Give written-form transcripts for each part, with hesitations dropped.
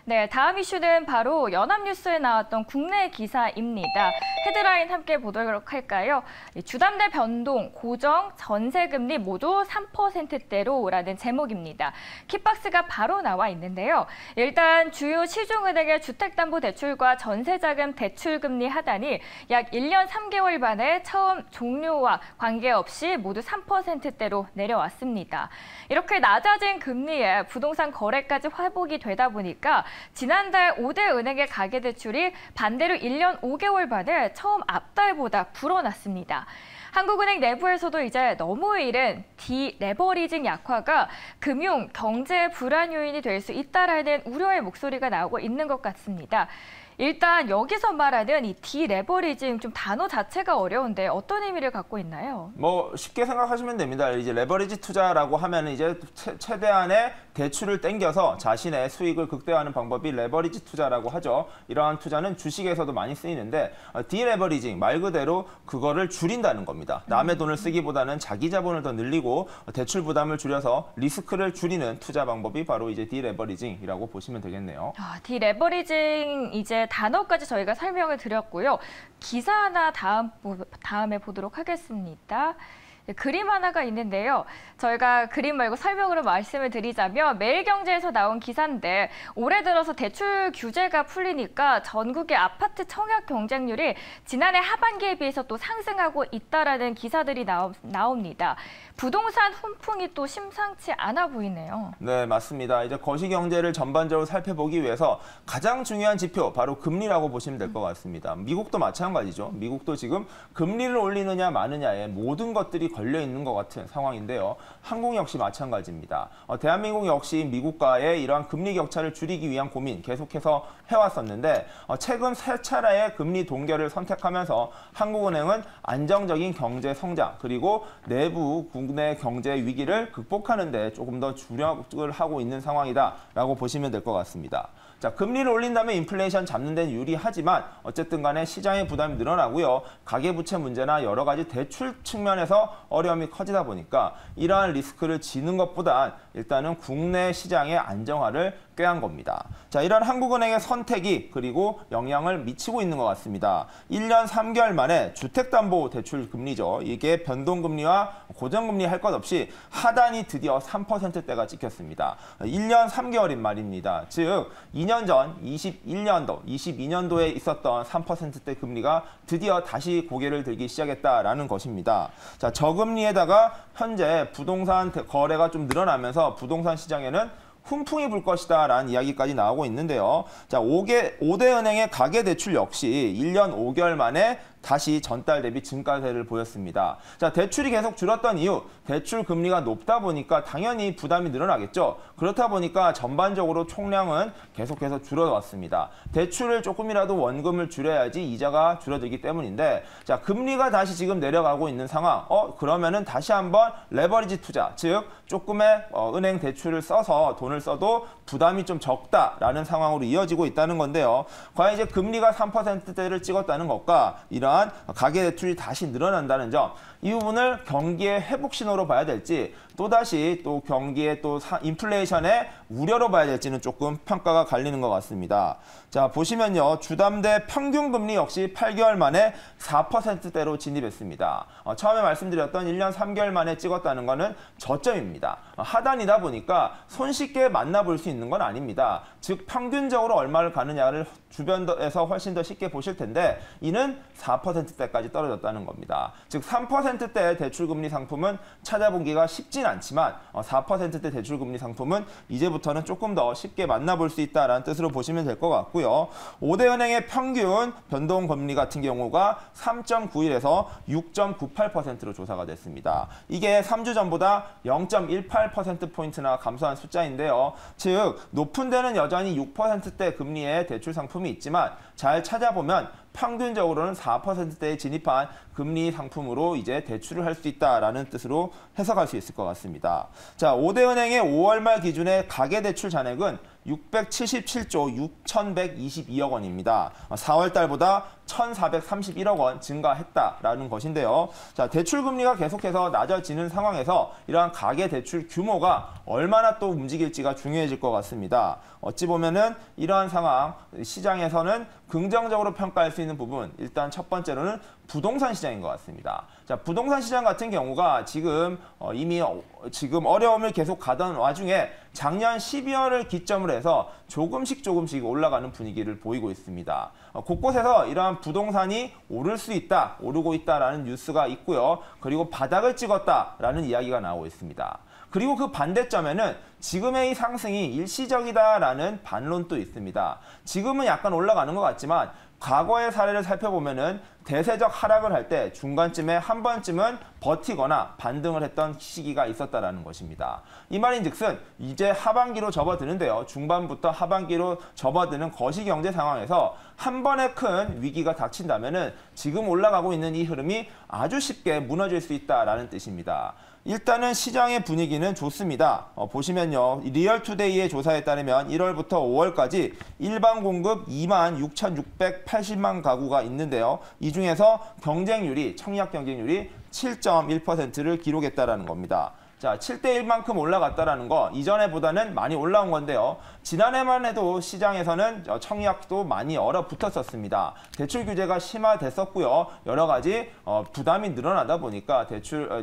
네, 다음 이슈는 바로 연합뉴스에 나왔던 국내 기사입니다. 헤드라인 함께 보도록 할까요? 주담대 변동, 고정, 전세금리 모두 3%대로라는 제목입니다. 킥박스가 바로 나와 있는데요. 일단 주요 시중은행의 주택담보대출과 전세자금 대출금리 하단이 약 1년 3개월 만에 처음 종료와 관계없이 모두 3%대로 내려왔습니다. 이렇게 낮아진 금리에 부동산 거래까지 회복이 되다 보니까 지난달 5대 은행의 가계대출이 반대로 1년 5개월 만에 처음 앞달보다 불어났습니다. 한국은행 내부에서도 이제 너무 이른 디레버리징 약화가 금융, 경제 불안 요인이 될 수 있다라는 우려의 목소리가 나오고 있는 것 같습니다. 일단 여기서 말하는 이 디레버리징 좀 단어 자체가 어려운데 어떤 의미를 갖고 있나요? 뭐 쉽게 생각하시면 됩니다. 이제 레버리지 투자라고 하면 이제 최대한의 대출을 땡겨서 자신의 수익을 극대화하는 방법이 레버리지 투자라고 하죠. 이러한 투자는 주식에서도 많이 쓰이는데 디레버리징 말 그대로 그거를 줄인다는 겁니다. 남의 돈을 쓰기보다는 자기 자본을 더 늘리고 대출 부담을 줄여서 리스크를 줄이는 투자 방법이 바로 이제 디레버리징이라고 보시면 되겠네요. 디레버리징 이제 단어까지 저희가 설명을 드렸고요. 기사 하나 다음에 보도록 하겠습니다. 그림 하나가 있는데요. 저희가 그림 말고 설명으로 말씀을 드리자면 매일경제에서 나온 기사인데 올해 들어서 대출 규제가 풀리니까 전국의 아파트 청약 경쟁률이 지난해 하반기에 비해서 또 상승하고 있다라는 기사들이 나옵니다. 부동산 훈풍이 또 심상치 않아 보이네요. 네, 맞습니다. 이제 거시경제를 전반적으로 살펴보기 위해서 가장 중요한 지표, 바로 금리라고 보시면 될 것 같습니다. 미국도 마찬가지죠. 미국도 지금 금리를 올리느냐 마느냐에 모든 것들이 걸려 있는 것 같은 상황인데요. 한국 역시 마찬가지입니다. 대한민국 역시 미국과의 이러한 금리 격차를 줄이기 위한 고민 계속해서 해왔었는데 최근 세 차례의 금리 동결을 선택하면서 한국은행은 안정적인 경제 성장 그리고 내부 국내 경제 위기를 극복하는 데 조금 더 주력을 하고 있는 상황이다라고 보시면 될 것 같습니다. 자, 금리를 올린다면 인플레이션 잡는 데는 유리하지만 어쨌든 간에 시장의 부담이 늘어나고요. 가계부채 문제나 여러 가지 대출 측면에서 어려움이 커지다 보니까 이러한 리스크를 지는 것보단 일단은 국내 시장의 안정화를 꾀한 겁니다. 자, 이런 한국은행의 선택이 그리고 영향을 미치고 있는 것 같습니다. 1년 3개월 만에 주택담보대출 금리죠. 이게 변동금리와 고정금리 할 것 없이 하단이 드디어 3%대가 찍혔습니다. 1년 3개월인 말입니다. 즉 2년 전 21년도, 22년도에 있었던 3%대 금리가 드디어 다시 고개를 들기 시작했다라는 것입니다. 자, 저금리에다가 현재 부동산 거래가 좀 늘어나면서 부동산 시장에는 훈풍이 불 것이다 라는 이야기까지 나오고 있는데요. 자, 5대 은행의 가계대출 역시 1년 5개월 만에 다시 전달 대비 증가세를 보였습니다. 자, 대출이 계속 줄었던 이유, 대출 금리가 높다 보니까 당연히 부담이 늘어나겠죠. 그렇다 보니까 전반적으로 총량은 계속해서 줄어왔습니다. 대출을 조금이라도 원금을 줄여야지 이자가 줄어들기 때문인데, 자, 금리가 다시 지금 내려가고 있는 상황. 그러면은 다시 한번 레버리지 투자, 즉 조금의 은행 대출을 써서 돈을 써도 부담이 좀 적다라는 상황으로 이어지고 있다는 건데요. 과연 이제 금리가 3%대를 찍었다는 것과 이러한 가계대출이 다시 늘어난다는 점, 이 부분을 경기의 회복 신호로 봐야 될지 또다시 또 경기의 또 인플레이션의 우려로 봐야 될지는 조금 평가가 갈리는 것 같습니다. 자, 보시면요. 주담대 평균 금리 역시 8개월 만에 4%대로 진입했습니다. 처음에 말씀드렸던 1년 3개월 만에 찍었다는 것은 저점입니다. 하단이다 보니까 손쉽게 만나볼 수 있는 건 아닙니다. 즉 평균적으로 얼마를 가느냐를 주변에서 훨씬 더 쉽게 보실 텐데 이는 4%대까지 떨어졌다는 겁니다. 즉 3%대 대출금리 상품은 찾아보기가 쉽진 않지만 4%대 대출금리 상품은 이제부터는 조금 더 쉽게 만나볼 수 있다는 뜻으로 보시면 될 것 같고요. 5대 은행의 평균 변동금리 같은 경우가 3.91에서 6.98%로 조사가 됐습니다. 이게 3주 전보다 0.18%포인트나 감소한 숫자인데요. 즉 높은 데는 여전히 6%대 금리의 대출 상품이 있지만 잘 찾아보면 평균적으로는 4%대에 진입한 금리 상품으로 이제 대출을 할 수 있다라는 뜻으로 해석할 수 있을 것 같습니다. 자, 5대 은행의 5월 말 기준의 가계대출 잔액은 677조 6,122억 원입니다. 4월 달보다 1,431억 원 증가했다라는 것인데요. 자, 대출 금리가 계속해서 낮아지는 상황에서 이러한 가계 대출 규모가 얼마나 또 움직일지가 중요해질 것 같습니다. 어찌 보면은 이러한 상황, 시장에서는 긍정적으로 평가할 수 있는 부분, 일단 첫 번째로는 부동산 시장인 것 같습니다. 자, 부동산 시장 같은 경우가 지금 이미 지금 어려움을 계속 가던 와중에 작년 12월을 기점으로 해서 조금씩 올라가는 분위기를 보이고 있습니다. 곳곳에서 이러한 부동산이 오를 수 있다, 오르고 있다라는 뉴스가 있고요. 그리고 바닥을 찍었다라는 이야기가 나오고 있습니다. 그리고 그 반대점에는 지금의 이 상승이 일시적이다라는 반론도 있습니다. 지금은 약간 올라가는 것 같지만 과거의 사례를 살펴보면은 대세적 하락을 할 때 중간쯤에 한 번쯤은 버티거나 반등을 했던 시기가 있었다라는 것입니다. 이 말인즉슨 이제 하반기로 접어드는데요. 중반부터 하반기로 접어드는 거시경제 상황에서 한 번에 큰 위기가 닥친다면은 지금 올라가고 있는 이 흐름이 아주 쉽게 무너질 수 있다라는 뜻입니다. 일단은 시장의 분위기는 좋습니다. 보시면요. 리얼투데이의 조사에 따르면 1월부터 5월까지 일반 공급 26,680만 가구가 있는데요. 이 중에서 경쟁률이, 청약 경쟁률이 7.1%를 기록했다라는 겁니다. 자, 7대1만큼 올라갔다라는 거 이전에보다는 많이 올라온 건데요. 지난해만 해도 시장에서는 청약도 많이 얼어붙었었습니다. 대출 규제가 심화됐었고요. 여러 가지 부담이 늘어나다 보니까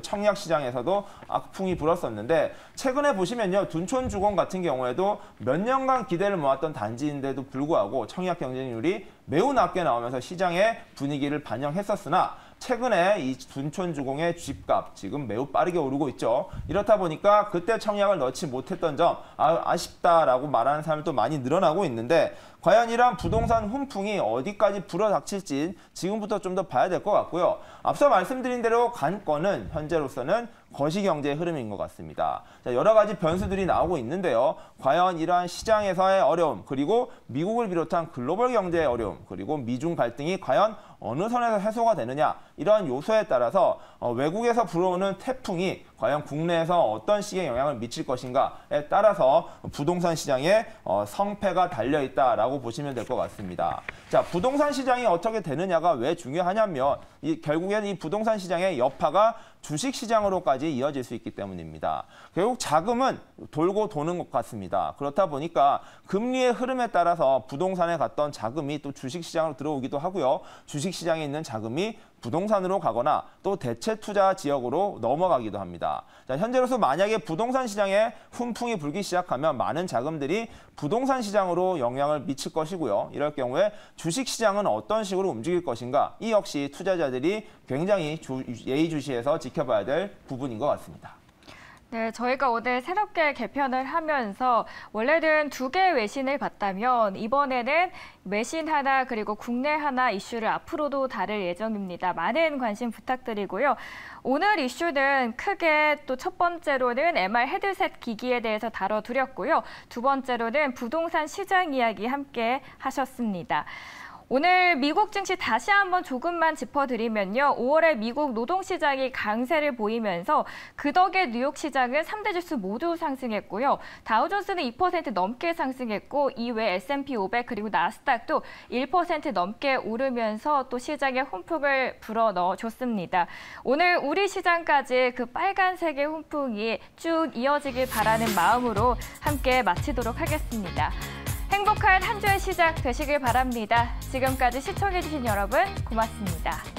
청약 시장에서도 악풍이 불었었는데 최근에 보시면요. 둔촌주공 같은 경우에도 몇 년간 기대를 모았던 단지인데도 불구하고 청약 경쟁률이 매우 낮게 나오면서 시장의 분위기를 반영했었으나 최근에 이 둔촌주공의 집값 지금 매우 빠르게 오르고 있죠. 이렇다 보니까 그때 청약을 넣지 못했던 점 아쉽다라고 말하는 사람도 많이 늘어나고 있는데 과연 이러한 부동산 훈풍이 어디까지 불어닥칠지 지금부터 좀 더 봐야 될 것 같고요. 앞서 말씀드린 대로 관건은 현재로서는 거시경제의 흐름인 것 같습니다. 자, 여러 가지 변수들이 나오고 있는데요. 과연 이러한 시장에서의 어려움, 그리고 미국을 비롯한 글로벌 경제의 어려움, 그리고 미중 갈등이 과연 어느 선에서 해소가 되느냐, 이러한 요소에 따라서 외국에서 불어오는 태풍이 과연 국내에서 어떤 식의 영향을 미칠 것인가에 따라서 부동산 시장에 성패가 달려있다라고 보시면 될 것 같습니다. 자, 부동산 시장이 어떻게 되느냐가 왜 중요하냐면 결국에는 이 부동산 시장의 여파가 주식시장으로까지 이어질 수 있기 때문입니다. 결국 자금은 돌고 도는 것 같습니다. 그렇다 보니까 금리의 흐름에 따라서 부동산에 갔던 자금이 또 주식시장으로 들어오기도 하고요. 주식시장에 있는 자금이 부동산으로 가거나 또 대체 투자 지역으로 넘어가기도 합니다. 자, 현재로서 만약에 부동산 시장에 훈풍이 불기 시작하면 많은 자금들이 부동산 시장으로 영향을 미칠 것이고요. 이럴 경우에 주식시장은 어떤 식으로 움직일 것인가, 이 역시 투자자들이 굉장히 예의주시해서 지켜봐야 될 부분인 것 같습니다. 네, 저희가 오늘 새롭게 개편을 하면서 원래는 2개의 외신을 봤다면 이번에는 외신 하나 그리고 국내 하나 이슈를 앞으로도 다룰 예정입니다. 많은 관심 부탁드리고요. 오늘 이슈는 크게 또 첫 번째로는 MR 헤드셋 기기에 대해서 다뤄드렸고요. 두 번째로는 부동산 시장 이야기 함께 하셨습니다. 오늘 미국 증시 다시 한번 조금만 짚어드리면요. 5월에 미국 노동시장이 강세를 보이면서 그 덕에 뉴욕 시장은 3대 지수 모두 상승했고요. 다우존스는 2% 넘게 상승했고 이외 S&P 500 그리고 나스닥도 1% 넘게 오르면서 또 시장에 훈풍을 불어넣어줬습니다. 오늘 우리 시장까지 그 빨간색의 훈풍이 쭉 이어지길 바라는 마음으로 함께 마치도록 하겠습니다. 행복한 한 주의 시작 되시길 바랍니다. 지금까지 시청해주신 여러분 고맙습니다.